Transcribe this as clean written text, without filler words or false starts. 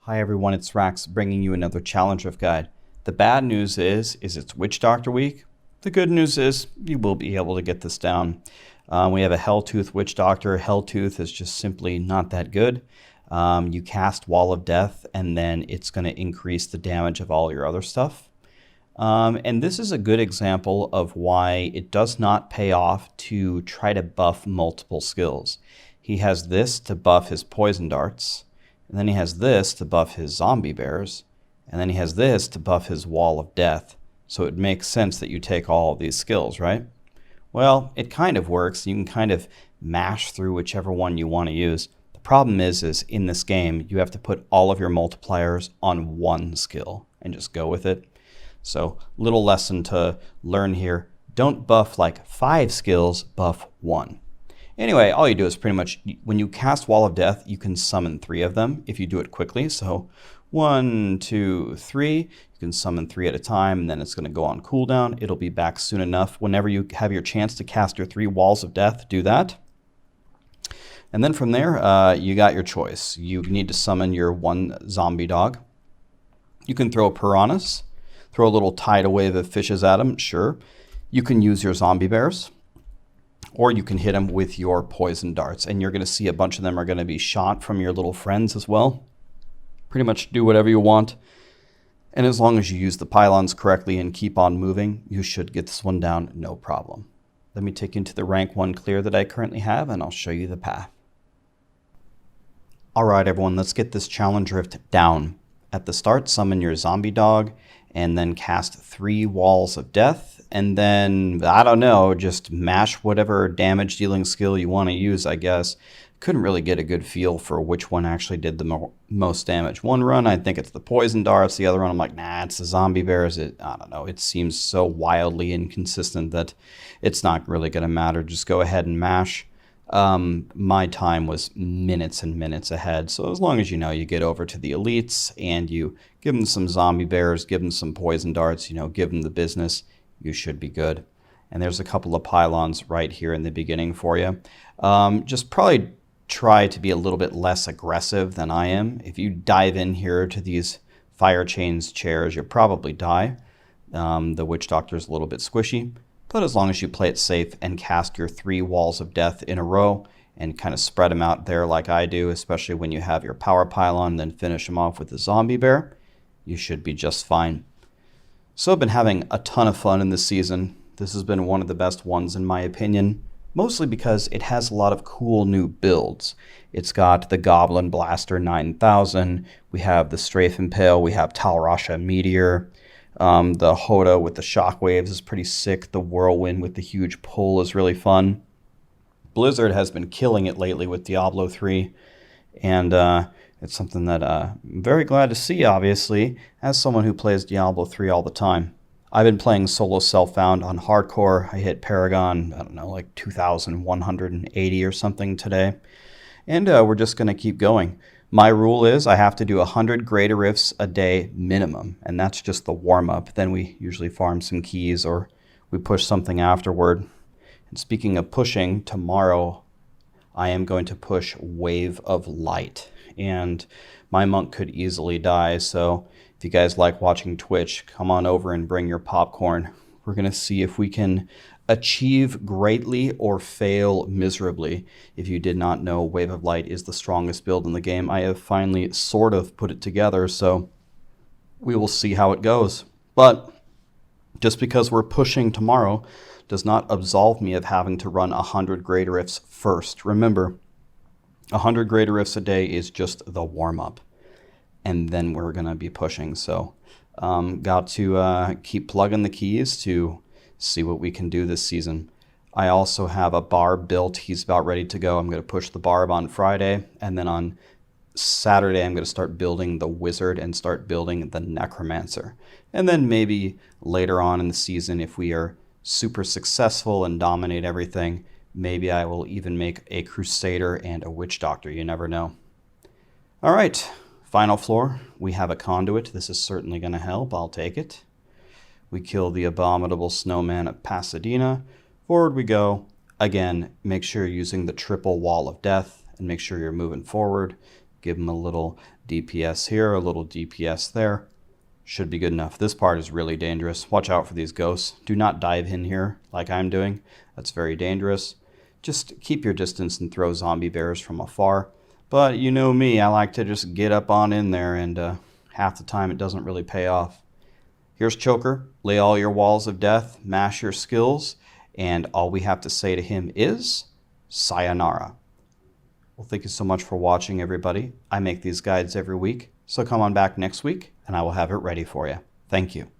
Hi everyone, it's Rax bringing you another Challenge Rift guide. The bad news is it's Witch Doctor week. The good news is you will be able to get this down. We have a Helltooth Witch Doctor. Helltooth is just simply not that good. You cast Wall of Death and then it's going to increase the damage of all your other stuff. And this is a good example of why it does not pay off to try to buff multiple skills. He has this to buff his poison darts. And then he has this to buff his zombie bears. And then he has this to buff his wall of death. So it makes sense that you take all of these skills, right? Well, it kind of works. You can kind of mash through whichever one you want to use. The problem is in this game, you have to put all of your multipliers on one skill and just go with it. So little lesson to learn here. Don't buff like 5 skills, buff 1. Anyway, all you do is pretty much, when you cast Wall of Death, you can summon 3 of them if you do it quickly. So 1, 2, 3, you can summon 3 at a time, and then it's going to go on cooldown. It'll be back soon enough. Whenever you have your chance to cast your 3 Walls of Death, do that. And then from there, you got your choice. You need to summon your 1 zombie dog. You can throw piranhas, throw a little tidal wave of fishes at them, sure. You can use your zombie bears. Or you can hit them with your poison darts. And you're going to see a bunch of them are going to be shot from your little friends as well. Pretty much do whatever you want. And as long as you use the pylons correctly and keep on moving, you should get this one down no problem. Let me take you into the rank 1 clear that I currently have, and I'll show you the path. Alright everyone, let's get this Challenge Rift down. At the start, summon your zombie dog, and then cast 3 Walls of Death. And then, I don't know, just mash whatever damage dealing skill you want to use, I guess. Couldn't really get a good feel for which one actually did the most damage. One run, I think it's the poison darts. The other one, I'm like, nah, it's the zombie bears. I don't know. It seems so wildly inconsistent that it's not really going to matter. Just go ahead and mash. My time was minutes and minutes ahead. So as long as you know you get over to the elites and you give them some zombie bears, give them some poison darts, give them the business, you should be good. And there's a couple of pylons right here in the beginning for you. Just probably try to be a little bit less aggressive than I am. If you dive in here to these fire chains chairs, you'll probably die. The Witch Doctor is a little bit squishy. But as long as you play it safe and cast your 3 Walls of Death in a row and kind of spread them out there like I do, especially when you have your power pylon, then finish them off with the zombie bear, you should be just fine. So I've been having a ton of fun in this season. This has been one of the best ones in my opinion, mostly because it has a lot of cool new builds. It's got the Goblin Blaster 9000, we have the Strafe Impale, we have Talrasha Meteor, the Hoda with the shockwaves is pretty sick, the Whirlwind with the huge pull is really fun. Blizzard has been killing it lately with Diablo 3, and it's something that I'm very glad to see, obviously, as someone who plays Diablo 3 all the time. I've been playing solo self-found on hardcore. I hit Paragon, I don't know, like 2,180 or something today. And we're just going to keep going. My rule is I have to do 100 greater rifts a day minimum, and that's just the warm-up. Then we usually farm some keys or we push something afterward. And speaking of pushing, tomorrow I am going to push Wave of Light. And my monk could easily die, so if you guys like watching Twitch, come on over and bring your popcorn. We're going to see if we can achieve greatly or fail miserably. If you did not know, Wave of Light is the strongest build in the game. I have finally sort of put it together, so we will see how it goes. But just because we're pushing tomorrow does not absolve me of having to run 100 greater rifts first. Remember, 100 greater rifts a day is just the warm-up, and then we're going to be pushing. So got to keep plugging the keys to see what we can do this season. I also have a barb built. He's about ready to go. I'm going to push the barb on Friday, and then on Saturday I'm going to start building the wizard and start building the necromancer. And then maybe later on in the season, if we are super successful and dominate everything, maybe I will even make a crusader and a witch doctor. You never know. All right, final floor. We have a conduit. This is certainly going to help. I'll take it. We kill the abominable snowman of Pasadena. Forward we go. Again, make sure you're using the triple Wall of Death and make sure you're moving forward. Give him a little DPS here, a little DPS there. Should be good enough. This part is really dangerous. Watch out for these ghosts. Do not dive in here like I'm doing. That's very dangerous. Just keep your distance and throw zombie bears from afar. But you know me, I like to just get up on in there, and half the time it doesn't really pay off. Here's Choker. Lay all your walls of death, mash your skills, and all we have to say to him is sayonara. Well, thank you so much for watching, everybody. I make these guides every week, so come on back next week and I will have it ready for you. Thank you.